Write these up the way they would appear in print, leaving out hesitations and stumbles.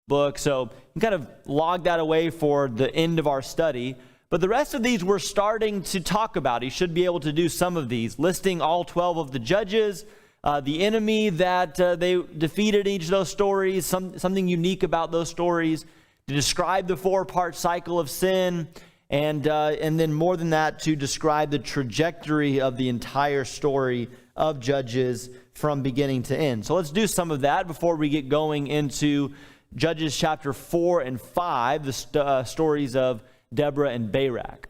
book. So you can kind of log that away for the end of our study. But the rest of these we're starting to talk about. You should be able to do some of these, listing all 12 of the judges, the enemy that they defeated in each of those stories, something unique about those stories, to describe the 4-part cycle of sin, and then more than that, to describe the trajectory of the entire story of Judges from beginning to end. So let's do some of that before we get going into Judges chapter 4 and 5, the stories of Deborah and Barak.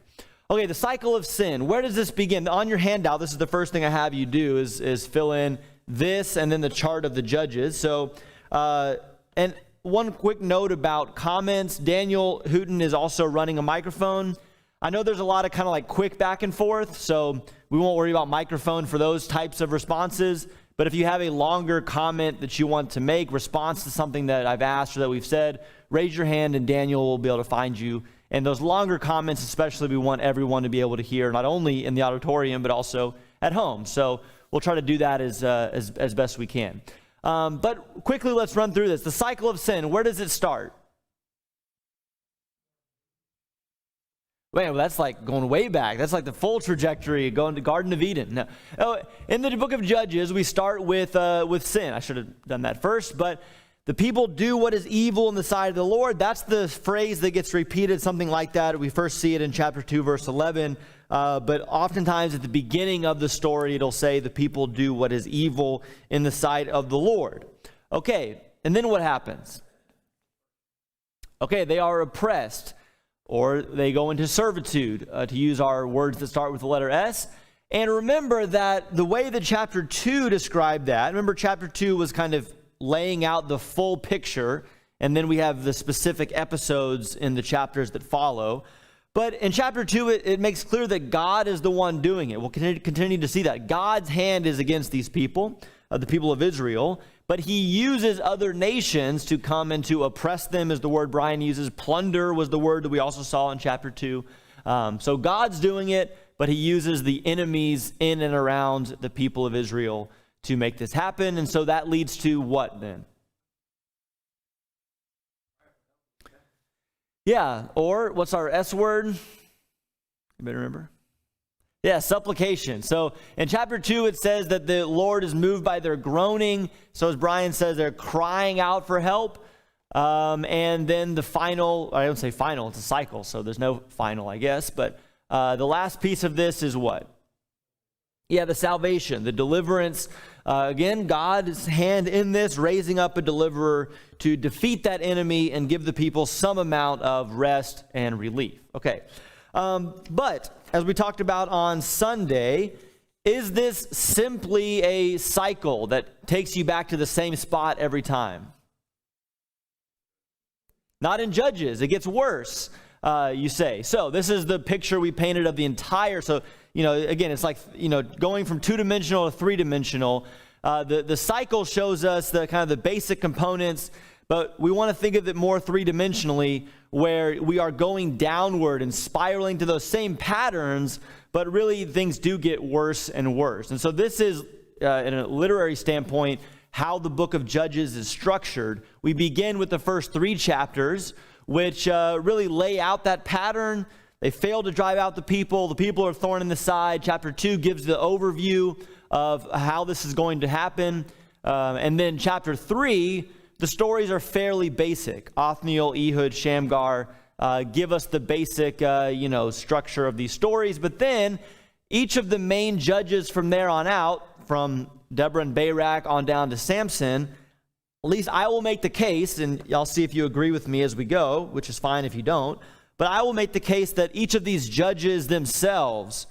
Okay, the cycle of sin. Where does this begin? On your handout, this is the first thing I have you do is fill in this and then the chart of the judges. So, and one quick note about comments. Daniel Hooten is also running a microphone. I know there's a lot of kind of like quick back and forth, so we won't worry about microphone for those types of responses. But if you have a longer comment that you want to make, response to something that I've asked or that we've said, raise your hand and Daniel will be able to find you. And those longer comments, especially, we want everyone to be able to hear, not only in the auditorium, but also at home. So we'll try to do that as best we can. But quickly, let's run through this. The cycle of sin, where does it start? Wait, well, that's like going way back. That's like the full trajectory, going to Garden of Eden. No. Oh, in the book of Judges, we start with sin. I should have done that first, but the people do what is evil in the sight of the Lord. That's the phrase that gets repeated, something like that. We first see it in chapter 2, verse 11. But oftentimes at the beginning of the story, it'll say the people do what is evil in the sight of the Lord. Okay, and then what happens? Okay, they are oppressed, or they go into servitude, to use our words that start with the letter S. And remember that the way that chapter 2 described that, remember chapter 2 was kind of laying out the full picture, and then we have the specific episodes in the chapters that follow. But in chapter 2, it makes clear that God is the one doing it. We'll continue to see that. God's hand is against these people, the people of Israel, but he uses other nations to come and to oppress them, is the word Brian uses. Plunder was the word that we also saw in chapter 2. So God's doing it, but he uses the enemies in and around the people of Israel to make this happen. And so that leads to what then? Yeah, or what's our S word? You better remember. Yeah, supplication. So in chapter 2, it says that the Lord is moved by their groaning. So as Brian says, they're crying out for help. And then the final, I don't say final, it's a cycle. So there's no final, I guess. But the last piece of this is what? Yeah, the salvation, the deliverance. Again, God's hand in this, raising up a deliverer to defeat that enemy and give the people some amount of rest and relief. Okay, but as we talked about on Sunday, is this simply a cycle that takes you back to the same spot every time? Not in Judges. It gets worse, you say. So this is the picture we painted of the entire, so again, it's like, going from 2-dimensional to 3-dimensional. The cycle shows us the kind of the basic components, but we want to think of it more 3-dimensionally, where we are going downward and spiraling to those same patterns, but really things do get worse and worse. And so this is, in a literary standpoint, how the book of Judges is structured. We begin with the first 3 chapters, which really lay out that pattern. They fail to drive out the people. The people are a thorn in the side. Chapter 2 gives the overview of how this is going to happen. And then chapter 3, the stories are fairly basic. Othniel, Ehud, Shamgar give us the basic, structure of these stories. But then each of the main judges from there on out, from Deborah and Barak on down to Samson, at least I will make the case, and y'all see if you agree with me as we go, which is fine if you don't, but I will make the case that each of these judges themselves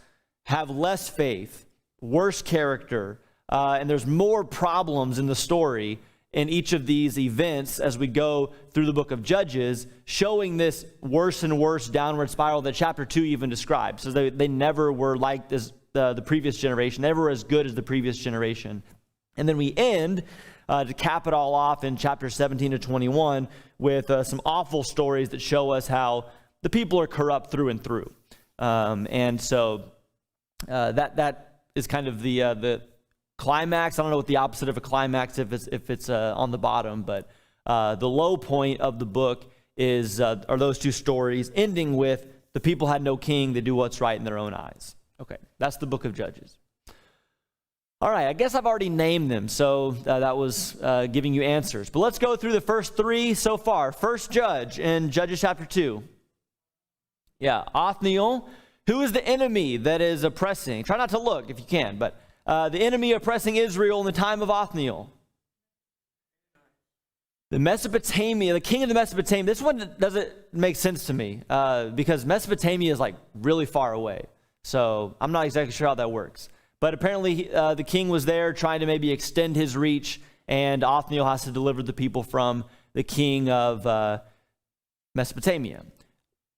have less faith, worse character, and there's more problems in the story in each of these events as we go through the book of Judges, showing this worse and worse downward spiral that chapter 2 even describes. So they never were like this, the previous generation, never as good as the previous generation. And then we end, to cap it all off, in chapter 17 to 21 with some awful stories that show us how the people are corrupt through and through. And so that is kind of the climax. I don't know what the opposite of a climax if it's on the bottom, but The low point of the book are those two stories, ending with the people had no king, they do what's right in their own eyes. Okay, that's the book of Judges. All right, I guess I've already named them, so that was giving you answers. But let's go through the first three so far. First judge in Judges chapter 2. Yeah, Othniel. Who is the enemy that is oppressing? Try not to look if you can, but the enemy oppressing Israel in the time of Othniel. The king of the Mesopotamia. This one doesn't make sense to me because Mesopotamia is like really far away. So I'm not exactly sure how that works. But apparently the king was there trying to maybe extend his reach, and Othniel has to deliver the people from the king of Mesopotamia.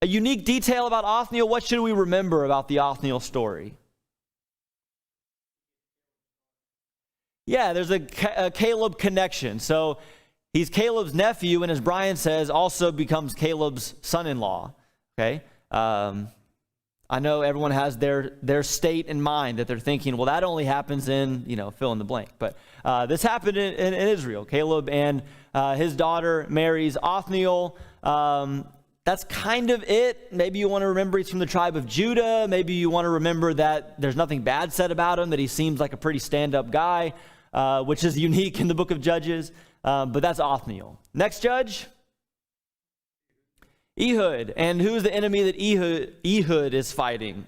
A unique detail about Othniel, what should we remember about the Othniel story? Yeah, there's a Caleb connection. So he's Caleb's nephew, and as Brian says, also becomes Caleb's son-in-law. Okay? I know everyone has their state in mind that they're thinking, well, that only happens in, fill in the blank. But this happened in Israel. Caleb and his daughter marries Othniel. That's kind of it. Maybe you want to remember he's from the tribe of Judah. Maybe you want to remember that there's nothing bad said about him, that he seems like a pretty stand-up guy, which is unique in the book of Judges. But that's Othniel. Next judge? Ehud. And who's the enemy that Ehud is fighting?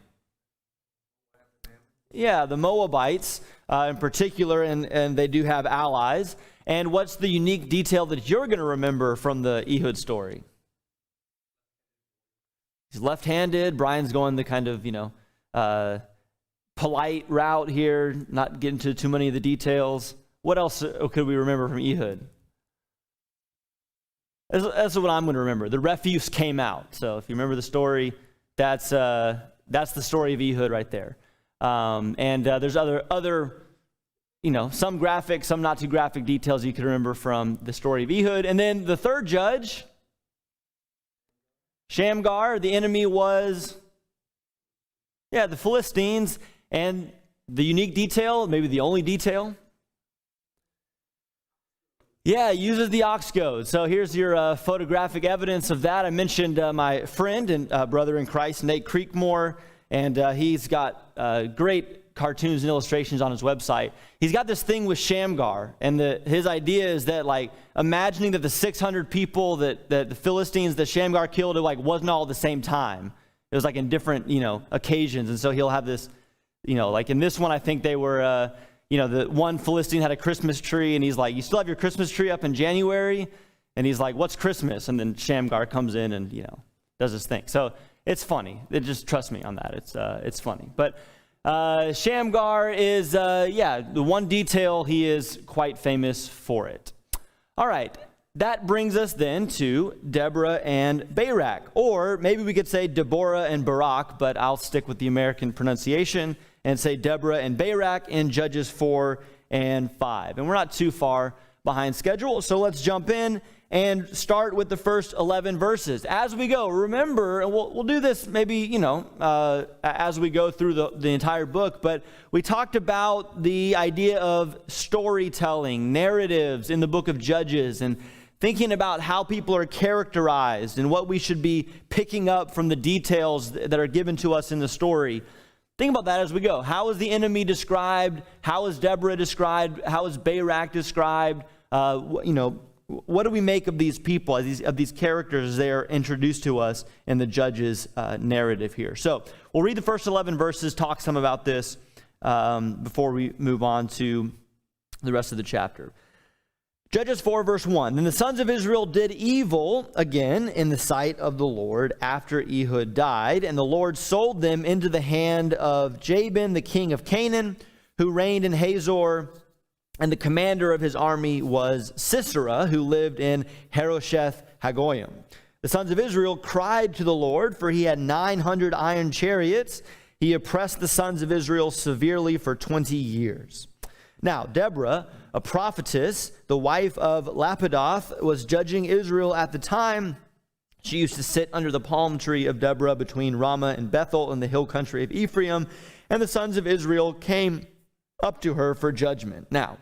Yeah, the Moabites in particular, and they do have allies. And what's the unique detail that you're going to remember from the Ehud story? He's left-handed. Brian's going the kind of, polite route here, not getting into too many of the details. What else could we remember from Ehud? That's what I'm going to remember. The refuse came out. So if you remember the story, that's the story of Ehud right there. And there's other, some graphic, some not too graphic details you can remember from the story of Ehud. And then the third judge, Shamgar. The enemy was, the Philistines. And the unique detail, maybe the only detail, uses the ox goad. So here's your photographic evidence of that. I mentioned my friend and brother in Christ, Nate Creekmore, and he's got great cartoons and illustrations on his website. He's got this thing with Shamgar, and his idea is that, imagining that the 600 people that the Philistines that Shamgar killed, it wasn't all at the same time. It was in different, occasions, and so he'll have this, in this one, I think they were... the one Philistine had a Christmas tree, and he's like, you still have your Christmas tree up in January? And he's like, what's Christmas? And then Shamgar comes in and, does his thing. So it's funny. Just trust me on that. It's funny. But Shamgar is, the one detail, he is quite famous for it. All right. That brings us then to Deborah and Barak. Or maybe we could say Deborah and Barak, but I'll stick with the American pronunciation and say Deborah and Barak in Judges 4 and 5. And we're not too far behind schedule, so let's jump in and start with the first 11 verses. As we go, remember, and we'll do this maybe, as we go through the entire book, but we talked about the idea of storytelling, narratives in the book of Judges, and thinking about how people are characterized and what we should be picking up from the details that are given to us in the story. Think about that as we go. How is the enemy described? How is Deborah described? How is Barak described? What do we make of these people, of these characters as they are introduced to us in the Judges narrative here? So we'll read the first 11 verses, talk some about this before we move on to the rest of the chapter. Judges 4, verse 1. Then the sons of Israel did evil again in the sight of the Lord after Ehud died, and the Lord sold them into the hand of Jabin, the king of Canaan, who reigned in Hazor, and the commander of his army was Sisera, who lived in Harosheth Hagoyim. The sons of Israel cried to the Lord, for he had 900 iron chariots. He oppressed the sons of Israel severely for 20 years. Now, Deborah, a prophetess, the wife of Lapidoth, was judging Israel at the time. She used to sit under the palm tree of Deborah between Ramah and Bethel in the hill country of Ephraim, and the sons of Israel came up to her for judgment. Now,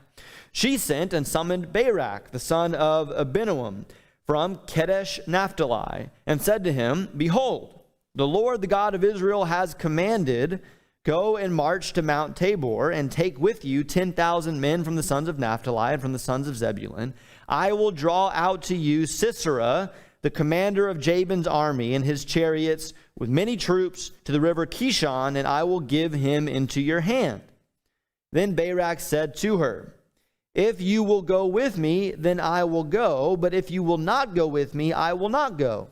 She sent and summoned Barak, the son of Abinoam, from Kadesh Naphtali, and said to him, Behold, the Lord, the God of Israel, has commanded, go and march to Mount Tabor, and take with you 10,000 men from the sons of Naphtali and from the sons of Zebulun. I will draw out to you Sisera, the commander of Jabin's army, and his chariots with many troops to the river Kishon, and I will give him into your hand. Then Barak said to her, If you will go with me, then I will go, but if you will not go with me, I will not go.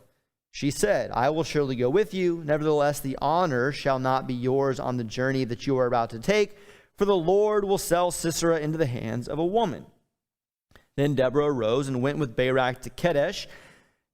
She said, I will surely go with you. Nevertheless, the honor shall not be yours on the journey that you are about to take, for the Lord will sell Sisera into the hands of a woman. Then Deborah arose and went with Barak to Kadesh.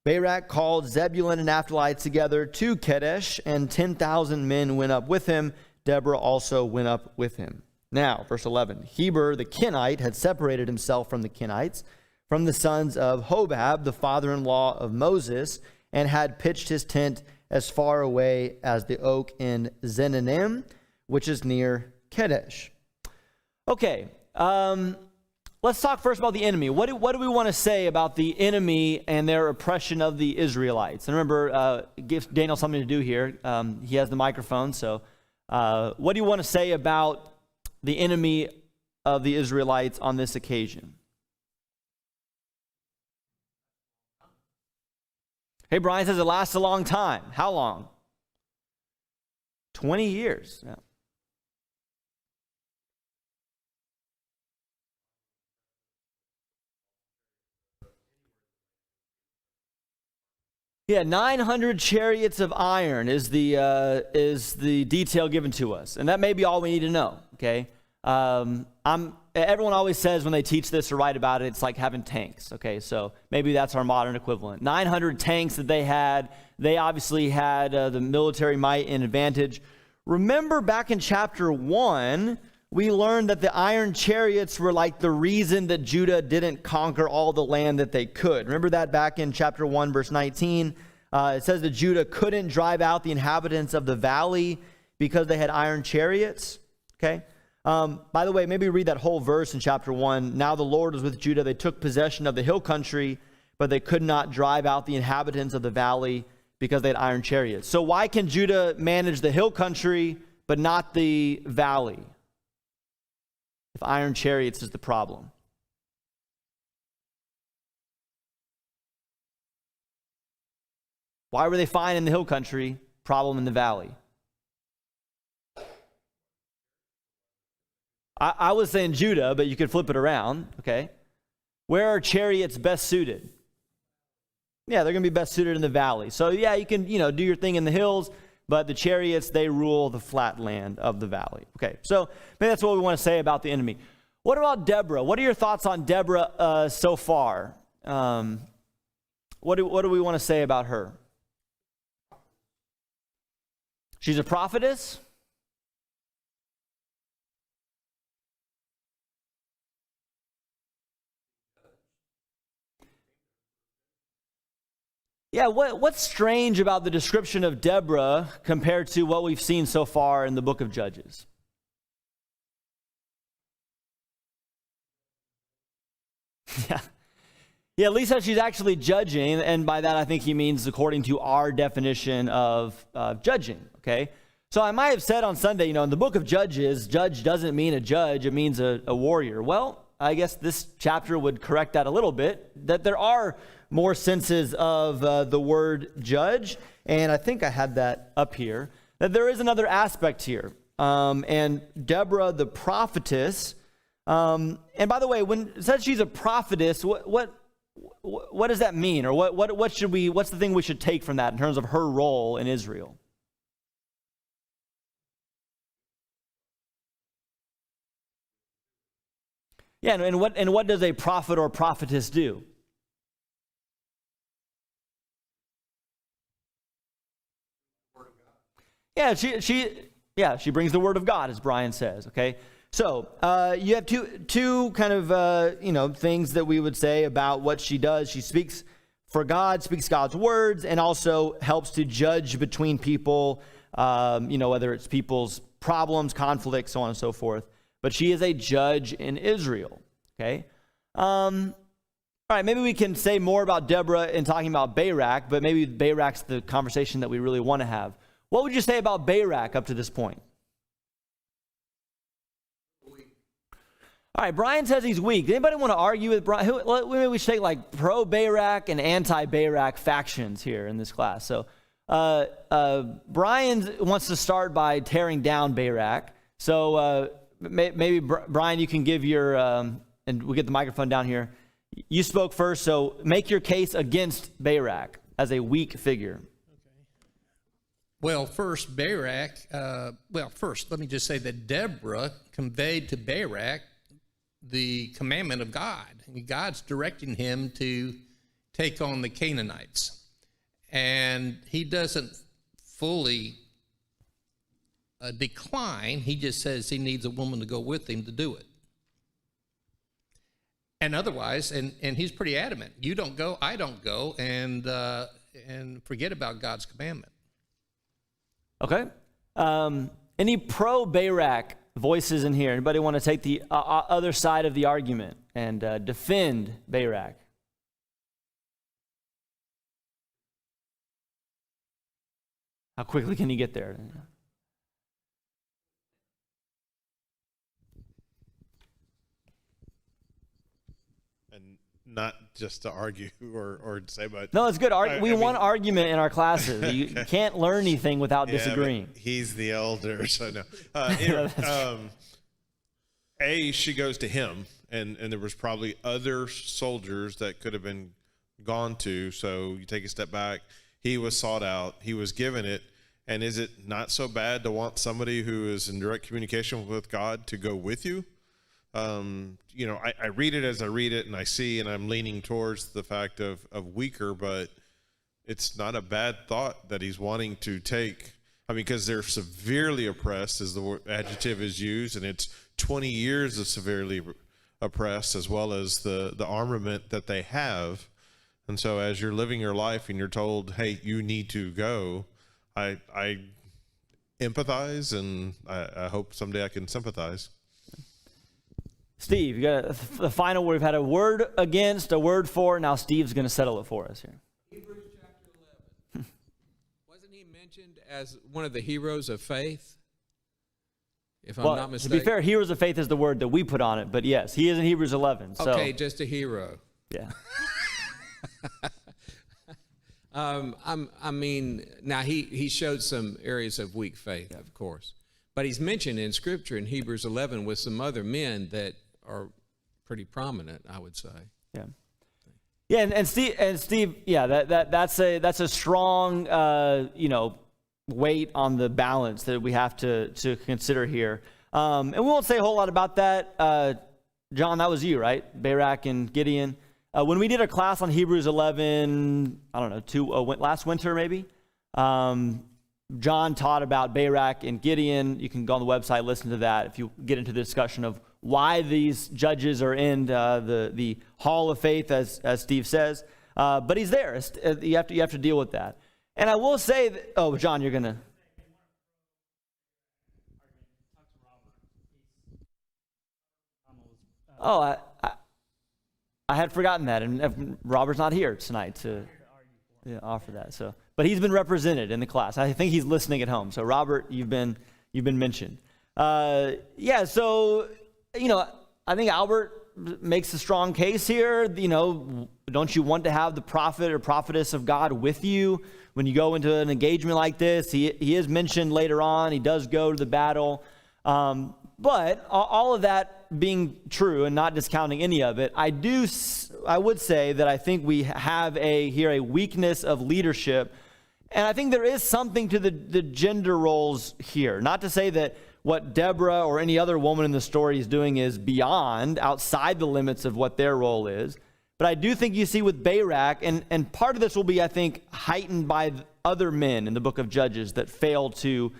Barak called Zebulun and Naphtali together to Kadesh, and 10,000 men went up with him. Deborah also went up with him. Now, verse 11, Heber the Kenite had separated himself from the Kenites, from the sons of Hobab, the father-in-law of Moses, and had pitched his tent as far away as the oak in Zenonim, which is near Kadesh. Okay, let's talk first about the enemy. What do we want to say about the enemy and their oppression of the Israelites? And remember, give Daniel something to do here. He has the microphone, so what do you want to say about the enemy of the Israelites on this occasion? Hey, Brian says it lasts a long time. How long? 20 years. Yeah. Yeah, 900 chariots of iron is the detail given to us, and that may be all we need to know. Okay, everyone always says when they teach this or write about it, it's like having tanks. Okay, so maybe that's our modern equivalent. 900 tanks that they had. They obviously had the military might and advantage. Remember back in chapter 1, we learned that the iron chariots were like the reason that Judah didn't conquer all the land that they could. Remember that back in chapter 1, verse 19? It says that Judah couldn't drive out the inhabitants of the valley because they had iron chariots. Okay? By the way, maybe read that whole verse in chapter 1. Now the Lord was with Judah. They took possession of the hill country, but they could not drive out the inhabitants of the valley because they had iron chariots. So why can Judah manage the hill country but not the valley? If iron chariots is the problem. Why were they fine in the hill country, problem in the valley? I was saying Judah, but you could flip it around, okay? Where are chariots best suited? Yeah, they're going to be best suited in the valley. So yeah, you can, do your thing in the hills, but the chariots, they rule the flat land of the valley. Okay, so maybe that's what we want to say about the enemy. What about Deborah? What are your thoughts on Deborah so far? What do we want to say about her? She's a prophetess. Yeah, what's strange about the description of Deborah compared to what we've seen so far in the book of Judges? Yeah, at least that she's actually judging, and by that I think he means according to our definition of judging, okay? So I might have said on Sunday, in the book of Judges, judge doesn't mean a judge, it means a warrior. Well, I guess this chapter would correct that a little bit, that there are more senses of the word judge, and I think I had that up here, that there is another aspect here. And Deborah, the prophetess, and by the way, when it says she's a prophetess, what does that mean? Or what's the thing we should take from that in terms of her role in Israel? Yeah, and what does a prophet or prophetess do? Yeah, she brings the word of God, as Brian says, okay? So, you have two kind of, things that we would say about what she does. She speaks for God, speaks God's words, and also helps to judge between people, whether it's people's problems, conflicts, so on and so forth. But she is a judge in Israel, Okay. All right, maybe we can say more about Deborah in talking about Barak, but maybe Barak's the conversation that we really want to have. What would you say about Barak up to this point? All right, Brian says he's weak. Anybody want to argue with Brian? Maybe we should take like pro-Barak and anti-Barak factions here in this class. So Brian wants to start by tearing down Barak. So maybe, Brian, you can give your, and we'll get the microphone down here. You spoke first, so make your case against Barak as a weak figure. Okay. Well, first, Barak, first, let me just say that Deborah conveyed to Barak the commandment of God. God's directing him to take on the Canaanites. And he doesn't fully decline. He just says he needs a woman to go with him to do it. And otherwise, and he's pretty adamant, you don't go, I don't go, and forget about God's commandment. Okay. Any pro-Barak voices in here? Anybody want to take the other side of the argument and defend Barak? How quickly can you get there? And not just to argue or to say, but no, it's good. We want argument in our classes. Okay. You can't learn anything without disagreeing. He's the elder, so no. She goes to him, and there was probably other soldiers that could have been gone to. So you take a step back. He was sought out. He was given it. And is it not so bad to want somebody who is in direct communication with God to go with you? I read it as I read it, and I see, and I'm leaning towards the fact of weaker, but it's not a bad thought that he's wanting to take. I mean, because they're severely oppressed, as the adjective is used, and it's 20 years of severely oppressed, as well as the armament that they have. And so as you're living your life and you're told, hey, you need to go, I empathize, and I hope someday I can sympathize. Steve, you got the final word. We've had a word against, a word for. Now Steve's going to settle it for us here. Hebrews chapter 11. Wasn't he mentioned as one of the heroes of faith? If I'm not mistaken. To be fair, heroes of faith is the word that we put on it, but yes, he is in Hebrews 11. So. Okay, just a hero. Yeah. Now he showed some areas of weak faith, of course, but he's mentioned in Scripture in Hebrews 11 with some other men that are pretty prominent, I would say. Yeah. Yeah, and Steve, yeah, that's a strong weight on the balance that we have to consider here. And we won't say a whole lot about that. John, that was you, right? Barak and Gideon. When we did a class on Hebrews 11, I don't know, last winter maybe, John taught about Barak and Gideon. You can go on the website, listen to that if you get into the discussion of why these judges are in the hall of faith, as Steve says. But he's there. You have to deal with that. And I will say that, John, you're going to. I had forgotten that, and Robert's not here tonight to offer that. So, but he's been represented in the class. I think he's listening at home. So, Robert, you've been mentioned. So I think Albert makes a strong case here. Don't you want to have the prophet or prophetess of God with you when you go into an engagement like this? He is mentioned later on. He does go to the battle. But all of that being true and not discounting any of it, I would say that I think we have a weakness of leadership. And I think there is something to the gender roles here. Not to say that what Deborah or any other woman in the story is doing is outside the limits of what their role is. But I do think you see with Barak, and part of this will be, I think, heightened by other men in the book of Judges that fail to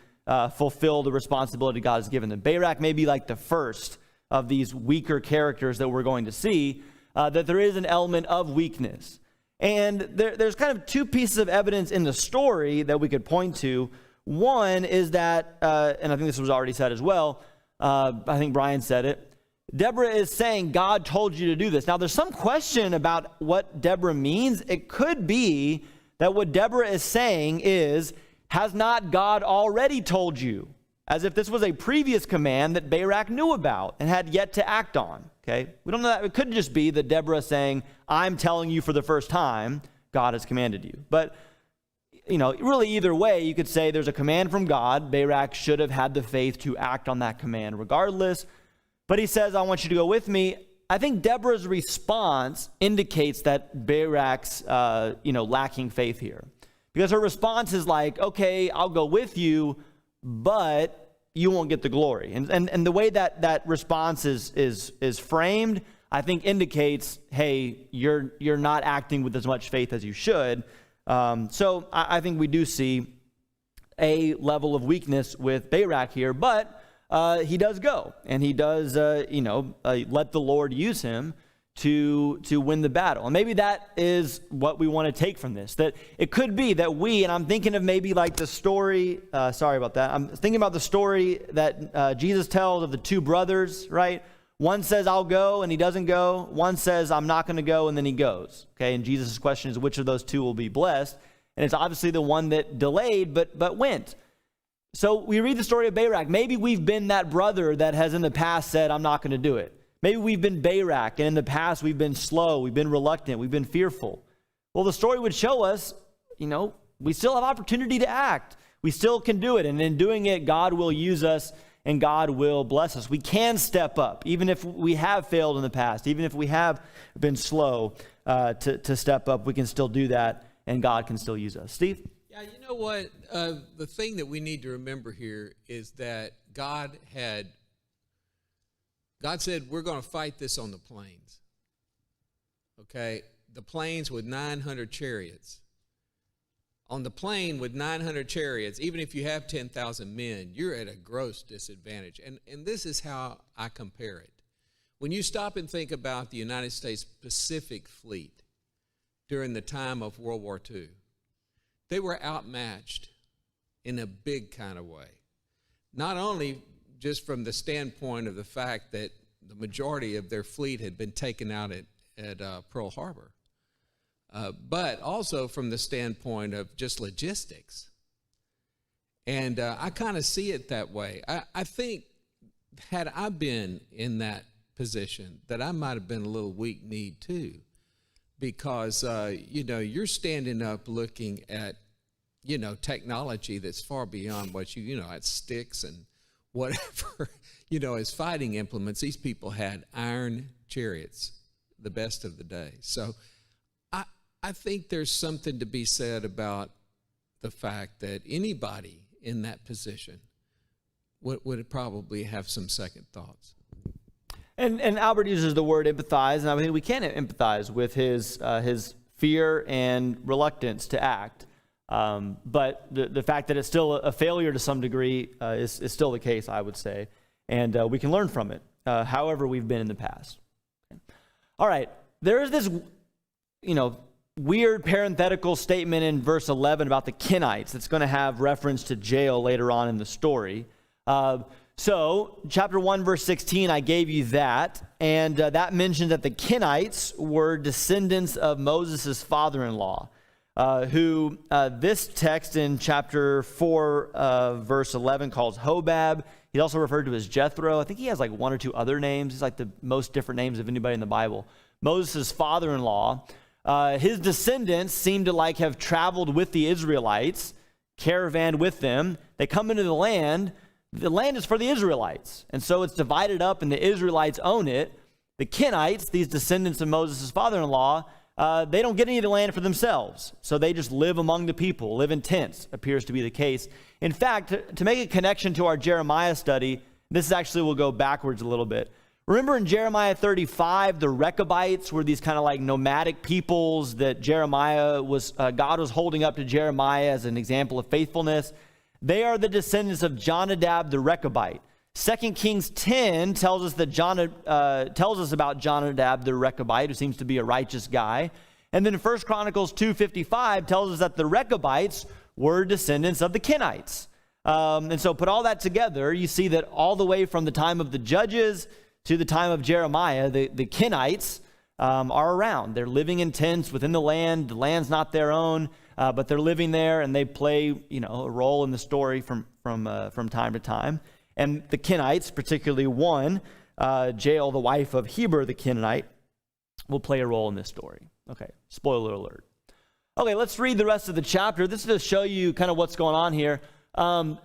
fulfill the responsibility God has given them. Barak may be like the first of these weaker characters that we're going to see, that there is an element of weakness. And there's kind of two pieces of evidence in the story that we could point to. One is that, and I think this was already said as well, I think Brian said it, Deborah is saying, God told you to do this. Now, there's some question about what Deborah means. It could be that what Deborah is saying is, has not God already told you? As if this was a previous command that Barak knew about and had yet to act on. Okay? We don't know that. It could just be that Deborah is saying, I'm telling you for the first time, God has commanded you. But, really either way, you could say there's a command from God. Barak should have had the faith to act on that command regardless. But he says, I want you to go with me. I think Deborah's response indicates that Barak's, lacking faith here. Because her response is like, okay, I'll go with you, but you won't get the glory. And the way that response is framed, I think indicates, hey, you're not acting with as much faith as you should. So I think we do see a level of weakness with Barak here, but he does go, and he does, let the Lord use him to win the battle. And maybe that is what we want to take from this, that it could be that and I'm thinking of maybe like the story, sorry about that. I'm thinking about the story that Jesus tells of the two brothers, right? One says, I'll go, and he doesn't go. One says, I'm not going to go, and then he goes. Okay, and Jesus' question is, which of those two will be blessed? And it's obviously the one that delayed, but went. So we read the story of Barak. Maybe we've been that brother that has in the past said, I'm not going to do it. Maybe we've been Barak, and in the past we've been slow, we've been reluctant, we've been fearful. Well, the story would show us, we still have opportunity to act. We still can do it, and in doing it, God will use us, and God will bless us. We can step up, even if we have failed in the past, even if we have been slow to step up, we can still do that, and God can still use us. Steve? Yeah, you know what? The thing that we need to remember here is that God said, we're going to fight this on the plains. Okay? The plains with 900 chariots. On the plain with 900 chariots, even if you have 10,000 men, you're at a gross disadvantage. And this is how I compare it. When you stop and think about the United States Pacific Fleet during the time of World War II, they were outmatched in a big kind of way. Not only just from the standpoint of the fact that the majority of their fleet had been taken out at Pearl Harbor, but also from the standpoint of just logistics. And I kind of see it that way. I think had I been in that position, that I might have been a little weak-kneed too, because, you're standing up looking at, technology that's far beyond what at sticks and whatever, as fighting implements. These people had iron chariots, the best of the day. So I think there's something to be said about the fact that anybody in that position would probably have some second thoughts. And Albert uses the word empathize, and I think we can empathize with his fear and reluctance to act. But the fact that it's still a failure to some degree is still the case, I would say. And we can learn from it, however we've been in the past. Okay. All right, there is this, weird parenthetical statement in verse 11 about the Kenites that's going to have reference to Jael later on in the story. So, chapter 1, verse 16, I gave you that, and that mentioned that the Kenites were descendants of Moses' father-in-law, who this text in chapter 4, verse 11 calls Hobab. He's also referred to as Jethro. I think he has like one or two other names. He's like the most different names of anybody in the Bible. Moses' father-in-law. His descendants seem to have traveled with the Israelites, caravanned with them. They come into the land. The land is for the Israelites. And so it's divided up and the Israelites own it. The Kenites, these descendants of Moses' father-in-law, they don't get any of the land for themselves. So they just live among the people, live in tents, appears to be the case. In fact, to make a connection to our Jeremiah study, this actually will go backwards a little bit. Remember in Jeremiah 35, the Rechabites were these kind of nomadic peoples that God was holding up to Jeremiah as an example of faithfulness. They are the descendants of Jonadab the Rechabite. 2 Kings 10 tells us about Jonadab the Rechabite, who seems to be a righteous guy. And then 1 Chronicles 2:55 tells us that the Rechabites were descendants of the Kenites. And so put all that together, you see that all the way from the time of the Judges to the time of Jeremiah, the Kenites are around. They're living in tents within the land. The land's not their own, but they're living there, and they play, a role in the story from time to time. And the Kenites, particularly one, Jael, the wife of Heber the Kenite, will play a role in this story. Okay, spoiler alert. Okay, let's read the rest of the chapter. This is to show you kind of what's going on here.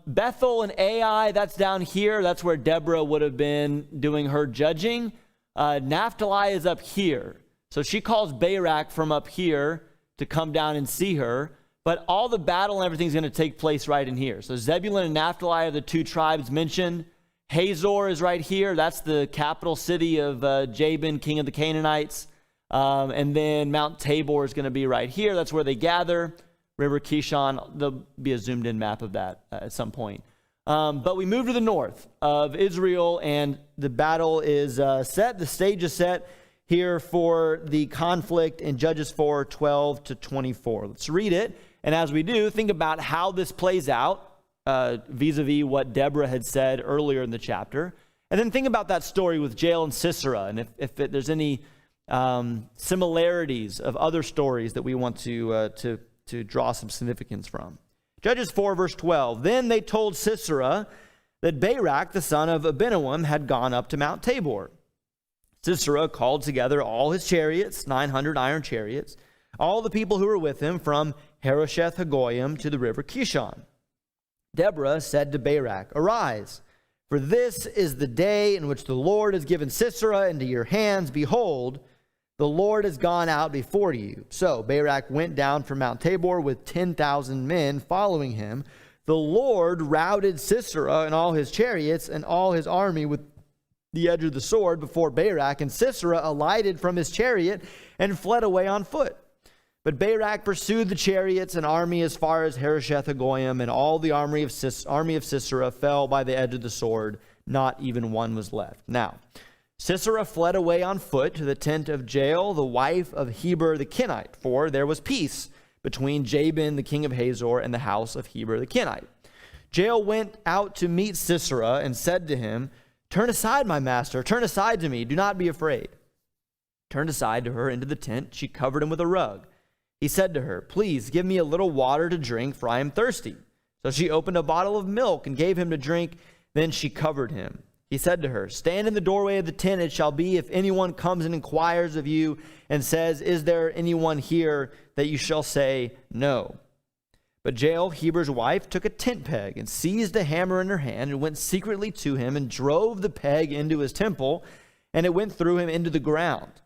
Bethel and Ai, that's down here. That's where Deborah would have been doing her judging. Naphtali is up here. So she calls Barak from up here to come down and see her. But all the battle and everything is going to take place right in here. So Zebulun and Naphtali are the two tribes mentioned. Hazor is right here. That's the capital city of Jabin, king of the Canaanites. And then Mount Tabor is going to be right here. That's where they gather. River Kishon, there'll be a zoomed in map of that at some point. But we move to the north of Israel, and the battle is set. The stage is set here for the conflict in Judges 4, 12 to 24. Let's read it. And as we do, think about how this plays out vis-a-vis what Deborah had said earlier in the chapter. And then think about that story with Jael and Sisera, and if there's any similarities of other stories that we want to draw some significance from. Judges 4, verse 12. Then they told Sisera that Barak, the son of Abinoam, had gone up to Mount Tabor. Sisera called together all his chariots, 900 iron chariots, all the people who were with him from Harosheth Hagoyim to the river Kishon. Deborah said to Barak, "Arise, for this is the day in which the Lord has given Sisera into your hands. Behold, the Lord has gone out before you." So Barak went down from Mount Tabor with 10,000 men following him. The Lord routed Sisera and all his chariots and all his army with the edge of the sword before Barak, and Sisera alighted from his chariot and fled away on foot. But Barak pursued the chariots and army as far as Harosheth Hagoyim, and all the army of Sisera fell by the edge of the sword. Not even one was left. Now, Sisera fled away on foot to the tent of Jael, the wife of Heber the Kenite, for there was peace between Jabin, the king of Hazor, and the house of Heber the Kenite. Jael went out to meet Sisera and said to him, "Turn aside, my master, turn aside to me, do not be afraid." Turned aside to her into the tent, she covered him with a rug. He said to her, "Please give me a little water to drink, for I am thirsty." So she opened a bottle of milk and gave him to drink. Then she covered him. He said to her, "Stand in the doorway of the tent. It shall be, if anyone comes and inquires of you and says, 'Is there anyone here?' that you shall say, 'No.'" But Jael, Heber's wife, took a tent peg and seized a hammer in her hand and went secretly to him and drove the peg into his temple, and it went through him into the ground.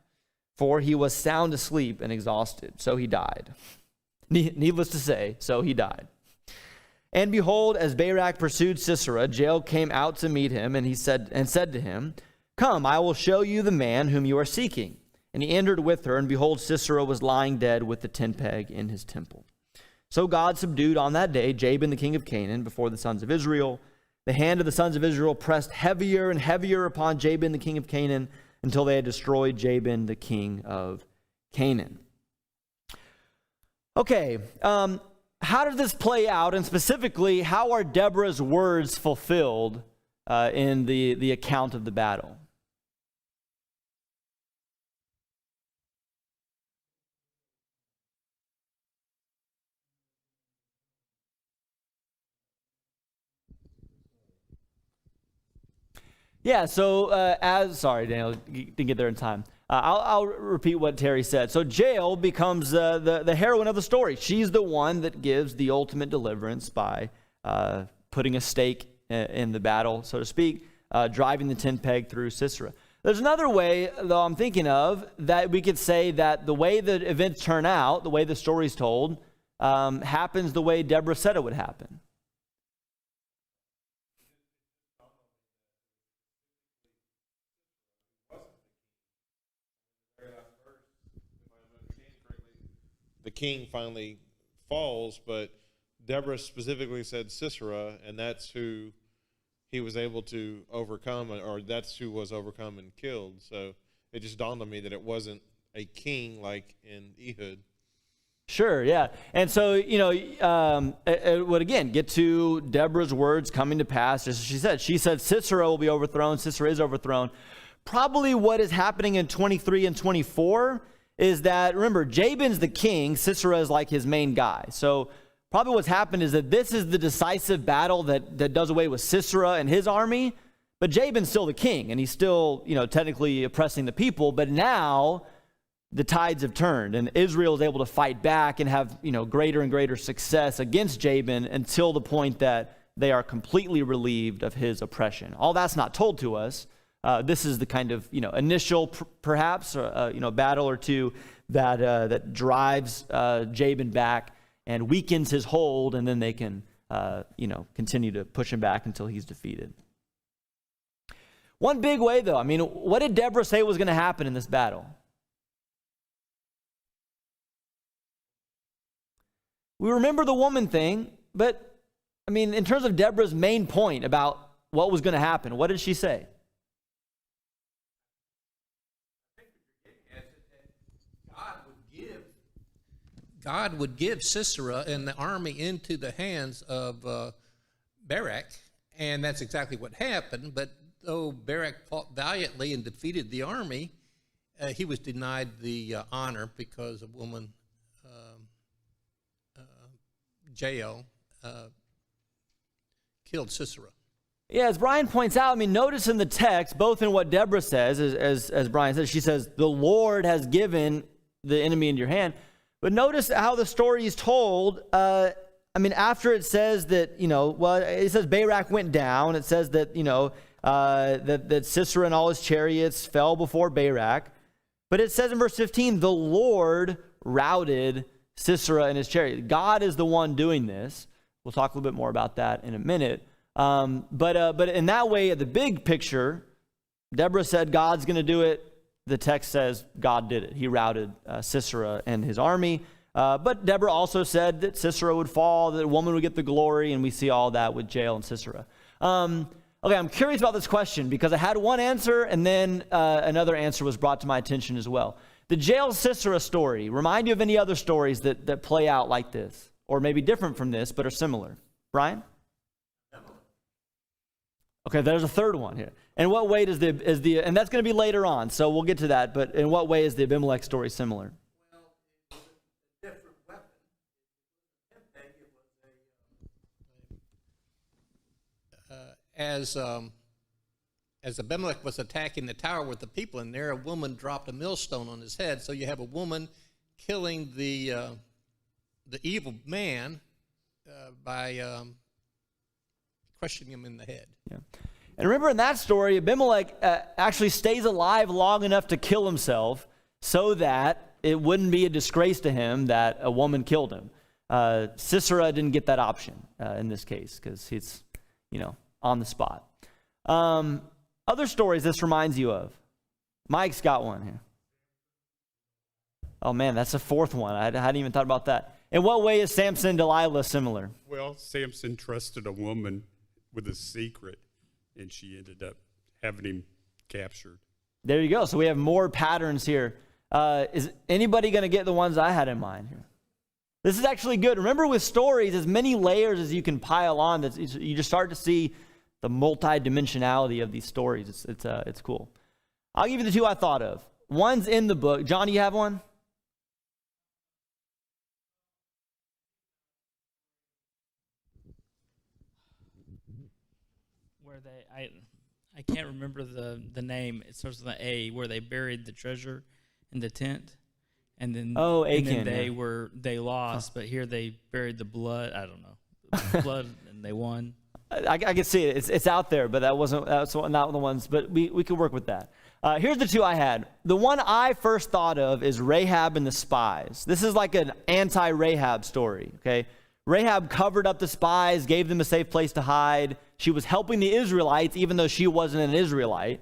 For he was sound asleep and exhausted, so he died. Needless to say, so he died. And behold, as Barak pursued Sisera, Jael came out to meet him, and said to him, "Come, I will show you the man whom you are seeking." And he entered with her, and behold, Sisera was lying dead with the tent peg in his temple. So God subdued on that day Jabin the king of Canaan before the sons of Israel. The hand of the sons of Israel pressed heavier and heavier upon Jabin the king of Canaan, until they had destroyed Jabin the king of Canaan. Okay, how did this play out? And specifically, how are Deborah's words fulfilled in the account of the battle? Yeah, so sorry, Daniel, didn't get there in time. I'll repeat what Terry said. So Jael becomes the heroine of the story. She's the one that gives the ultimate deliverance by putting a stake in the battle, so to speak, driving the tent peg through Sisera. There's another way, though, I'm thinking of, that we could say that the way the events turn out, the way the story's told, happens the way Deborah said it would happen. The king finally falls, but Deborah specifically said Sisera, and that's who he was able to overcome, or that's who was overcome and killed. So it just dawned on me that it wasn't a king like in Ehud. Sure, yeah. And so, it would again get to Deborah's words coming to pass. As she said, Sisera will be overthrown. Sisera is overthrown. probably what is happening in 23 and 24 is that, remember, Jabin's the king. Sisera is like his main guy. So probably what's happened is that this is the decisive battle that does away with Sisera and his army. But Jabin's still the king, and he's still, technically oppressing the people. But now the tides have turned, and Israel is able to fight back and have, greater and greater success against Jabin until the point that they are completely relieved of his oppression. All that's not told to us. This is the kind of, initial, perhaps, battle or two that drives Jabin back and weakens his hold, and then they can, continue to push him back until he's defeated. One big way, though, what did Deborah say was going to happen in this battle? We remember the woman thing, but, in terms of Deborah's main point about what was going to happen, what did she say? God would give Sisera and the army into the hands of Barak, and that's exactly what happened. But though Barak fought valiantly and defeated the army, he was denied the honor because a woman, Jael, killed Sisera. Yeah, as Brian points out, notice in the text, both in what Deborah says, as Brian says, she says, the Lord has given the enemy into your hand. But notice how the story is told. After it says that, it says Barak went down. It says that, that Sisera and all his chariots fell before Barak. But it says in verse 15, the Lord routed Sisera and his chariot. God is the one doing this. We'll talk a little bit more about that in a minute. But in that way, the big picture, Deborah said God's going to do it. The text says God did it. He routed Sisera and his army. But Deborah also said that Sisera would fall, that a woman would get the glory, and we see all that with Jael and Sisera. Okay, I'm curious about this question because I had one answer, and then another answer was brought to my attention as well. The Jael-Sisera story, remind you of any other stories that play out like this, or maybe different from this, but are similar? Brian? Okay, there's a third one here. In what way does and that's going to be later on, so we'll get to that, but in what way is the Abimelech story similar? Well, it was a different weapon. As Abimelech was attacking the tower with the people in there, a woman dropped a millstone on his head. So you have a woman killing the evil man by crushing him in the head. Yeah. And remember in that story, Abimelech actually stays alive long enough to kill himself so that it wouldn't be a disgrace to him that a woman killed him. Sisera didn't get that option in this case because he's, on the spot. Other stories this reminds you of? Mike's got one here. Oh man, that's the fourth one. I hadn't even thought about that. In what way is Samson and Delilah similar? Well, Samson trusted a woman with a secret, and she ended up having him captured. There you go. So we have more patterns here. Is anybody going to get the ones I had in mind here? This is actually good. Remember with stories, as many layers as you can pile on, you just start to see the multi-dimensionality of these stories. It's cool. I'll give you the two I thought of. One's in the book. John, do you have one? Where I can't remember the name. It starts with an A. Where they buried the treasure in the tent, and then they lost. But here they buried the blood. I don't know, blood, and they won. I can see it. It's out there, but that's not the ones. But we could work with that. Here's the two I had. The one I first thought of is Rahab and the spies. This is like an anti-Rahab story. Okay, Rahab covered up the spies, gave them a safe place to hide. She was helping the Israelites, even though she wasn't an Israelite.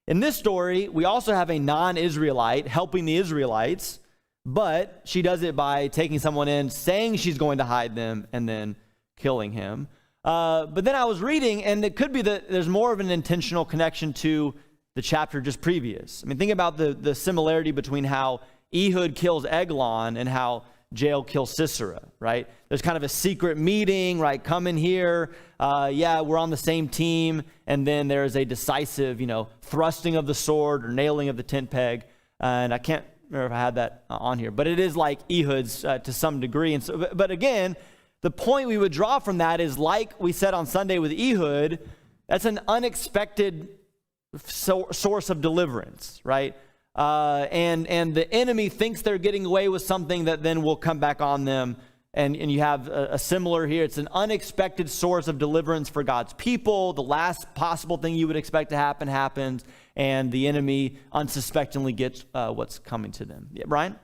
In this story, we also have a non-Israelite helping the Israelites, but she does it by taking someone in, saying she's going to hide them, and then killing him. But then I was reading, and it could be that there's more of an intentional connection to the chapter just previous. Think about the similarity between how Ehud kills Eglon and how Jael kill Sisera, right? There's kind of a secret meeting, right? Come in here. Yeah, we're on the same team. And then there's a decisive, thrusting of the sword or nailing of the tent peg. And I can't remember if I had that on here, but it is like Ehud's to some degree. And so, but again, the point we would draw from that is, like we said on Sunday with Ehud, that's an unexpected source of deliverance, right? And the enemy thinks they're getting away with something that then will come back on them. And you have a similar here. It's an unexpected source of deliverance for God's people. The last possible thing you would expect to happen happens, and the enemy unsuspectingly gets what's coming to them. Yeah, Brian?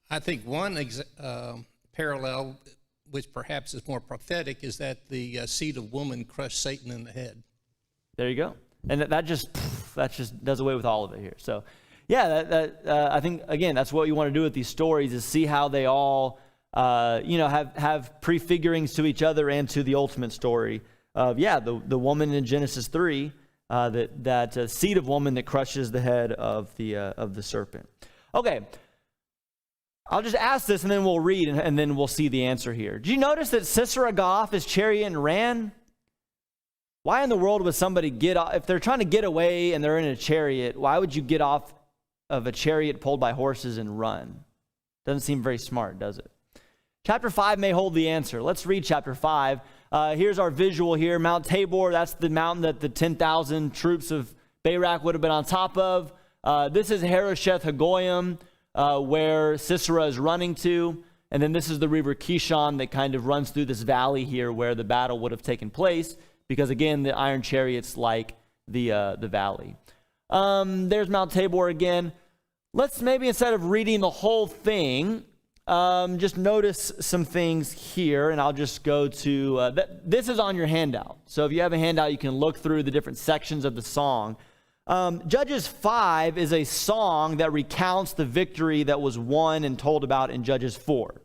I think one parallel, which perhaps is more prophetic, is that the seed of woman crushed Satan in the head. There you go. And that just does away with all of it here. So, yeah, I think, again, that's what you want to do with these stories, is see how they all, have prefigurings to each other and to the ultimate story of, the woman in Genesis 3, that seed of woman that crushes the head of the serpent. Okay, I'll just ask this and then we'll read and then we'll see the answer here. Did you notice that Sisera got off his chariot and ran? Why in the world would somebody get off? If they're trying to get away and they're in a chariot, why would you get off of a chariot pulled by horses and run? Doesn't seem very smart, does it? Chapter 5 may hold the answer. Let's read chapter 5. Here's our visual here. Mount Tabor, that's the mountain that the 10,000 troops of Barak would have been on top of. This is Harosheth Hagoyim, where Sisera is running to. And then this is the river Kishon that kind of runs through this valley here where the battle would have taken place. Because again, the iron chariot's like the valley. There's Mount Tabor again. Let's maybe, instead of reading the whole thing, just notice some things here, and I'll just go to, this is on your handout. So if you have a handout, you can look through the different sections of the song. Judges 5 is a song that recounts the victory that was won and told about in Judges 4.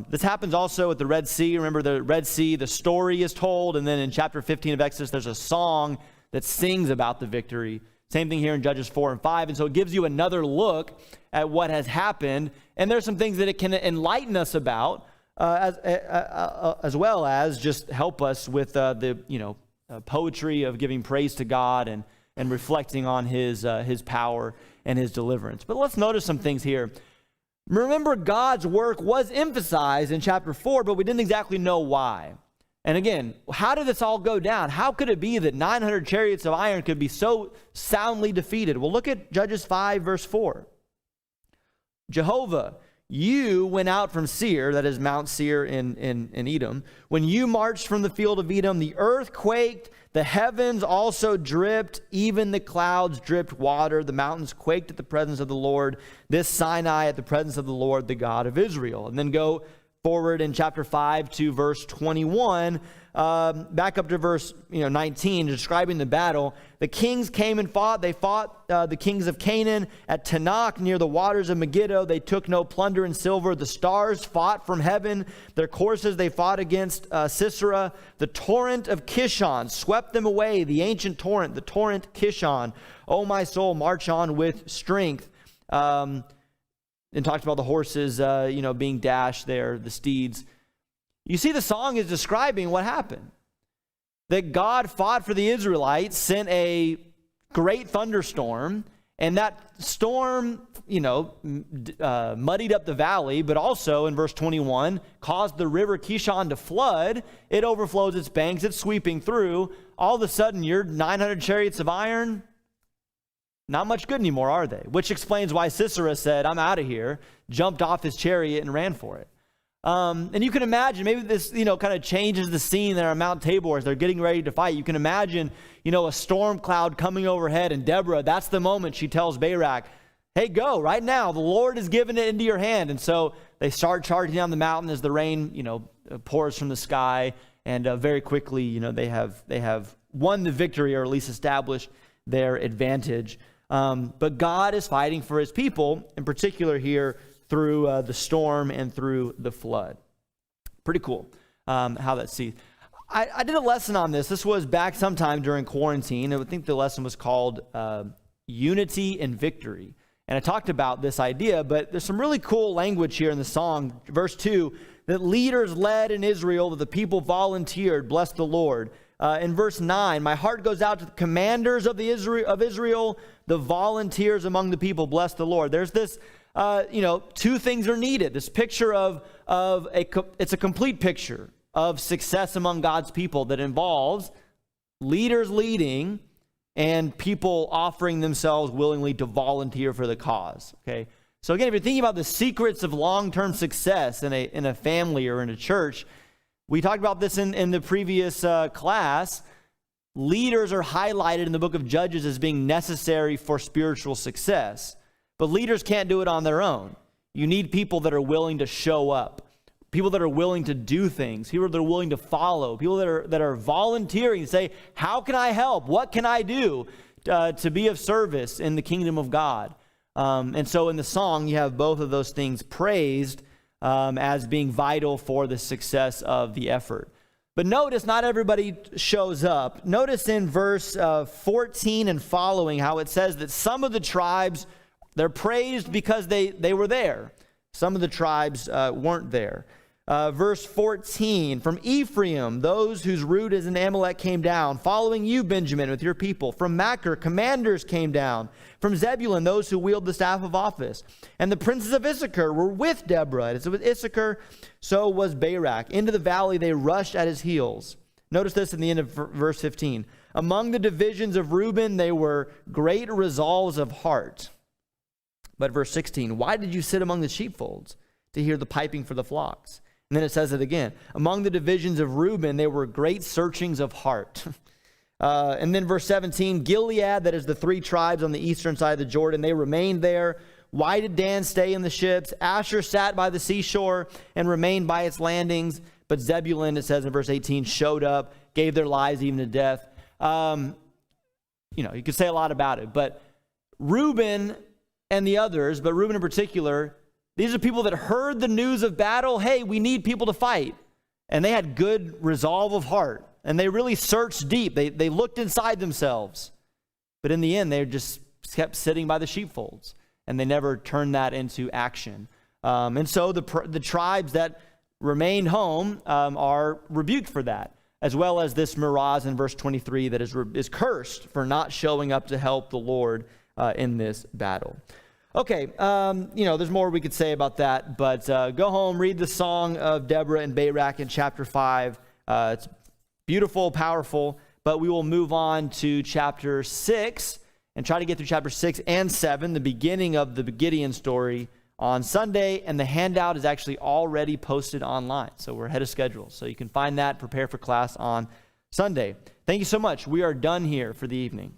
This happens also at the Red Sea. Remember the Red Sea, the story is told, and then in chapter 15 of Exodus, there's a song that sings about the victory. Same thing here in Judges 4 and 5. And so it gives you another look at what has happened. And there's some things that it can enlighten us about, as well as just help us with the poetry of giving praise to God and reflecting on his power and his deliverance. But let's notice some things here. Remember, God's work was emphasized in chapter 4, but we didn't exactly know why. And again, how did this all go down? How could it be that 900 chariots of iron could be so soundly defeated? Well, look at Judges 5, verse 4. Jehovah, you went out from Seir, that is Mount Seir in Edom. When you marched from the field of Edom, the earth quaked, the heavens also dripped, even the clouds dripped water. The mountains quaked at the presence of the Lord, this Sinai at the presence of the Lord, the God of Israel. And then go forward in chapter 5 to verse 21, back up to verse 19, describing the battle. The kings came and fought. They fought the kings of Canaan at Tanakh near the waters of Megiddo. They took no plunder and silver. The stars fought from heaven. Their courses they fought against Sisera. The torrent of Kishon swept them away. The ancient torrent, the torrent Kishon. O my soul, march on with strength. And talked about the horses, being dashed there, the steeds. You see, the song is describing what happened. That God fought for the Israelites, sent a great thunderstorm, and that storm, muddied up the valley, but also in verse 21, caused the river Kishon to flood. It overflows its banks, it's sweeping through. All of a sudden, your 900 chariots of iron, not much good anymore, are they? Which explains why Sisera said, I'm out of here, jumped off his chariot and ran for it. And you can imagine, maybe this, kind of changes the scene there on Mount Tabor as they're getting ready to fight. You can imagine, a storm cloud coming overhead, and Deborah, that's the moment she tells Barak, hey, go right now. The Lord has given it into your hand. And so they start charging down the mountain as the rain, pours from the sky. And very quickly, they have won the victory, or at least established their advantage. But God is fighting for his people, in particular here through the storm and through the flood. Pretty cool how that sees. I did a lesson on this. This was back sometime during quarantine. I think the lesson was called Unity and Victory. And I talked about this idea, but there's some really cool language here in the song. Verse 2, that leaders led in Israel, that the people volunteered, bless the Lord. In verse 9, my heart goes out to the commanders of Israel, the volunteers among the people, bless the Lord. There's this, two things are needed. This picture it's a complete picture of success among God's people that involves leaders leading and people offering themselves willingly to volunteer for the cause. Okay, so again, if you're thinking about the secrets of long-term success in a family or in a church, we talked about this in the previous class. Leaders are highlighted in the book of Judges as being necessary for spiritual success, but leaders can't do it on their own. You need people that are willing to show up, people that are willing to do things, people that are willing to follow, people that are volunteering to say, how can I help? What can I do to be of service in the kingdom of God? And so in the song, you have both of those things praised as being vital for the success of the effort. But notice not everybody shows up. Notice in verse 14 and following how it says that some of the tribes, they're praised because they were there. Some of the tribes weren't there. Verse 14, from Ephraim, those whose root is in Amalek came down, following you, Benjamin, with your people. From Machir, commanders came down. From Zebulun, those who wield the staff of office. And the princes of Issachar were with Deborah. And so with Issachar, so was Barak. Into the valley they rushed at his heels. Notice this in the end of verse 15. Among the divisions of Reuben, they were great resolves of heart. But verse 16, why did you sit among the sheepfolds to hear the piping for the flocks? And then it says it again. Among the divisions of Reuben, there were great searchings of heart. And then verse 17, Gilead, that is the three tribes on the eastern side of the Jordan, they remained there. Why did Dan stay in the ships? Asher sat by the seashore and remained by its landings. But Zebulun, it says in verse 18, showed up, gave their lives even to death. You could say a lot about it. But Reuben and the others, but Reuben in particular, these are people that heard the news of battle. Hey, we need people to fight. And they had good resolve of heart. And they really searched deep. They looked inside themselves. But in the end, they just kept sitting by the sheepfolds. And they never turned that into action. And so the tribes that remained home are rebuked for that. As well as this Meroz in verse 23 that is cursed for not showing up to help the Lord in this battle. Okay, there's more we could say about that, but go home, read the song of Deborah and Barak in chapter 5. It's beautiful, powerful, but we will move on to chapter 6 and try to get through chapter 6 and 7, the beginning of the Gideon story, on Sunday, and the handout is actually already posted online, so we're ahead of schedule. So you can find that, prepare for class on Sunday. Thank you so much. We are done here for the evening.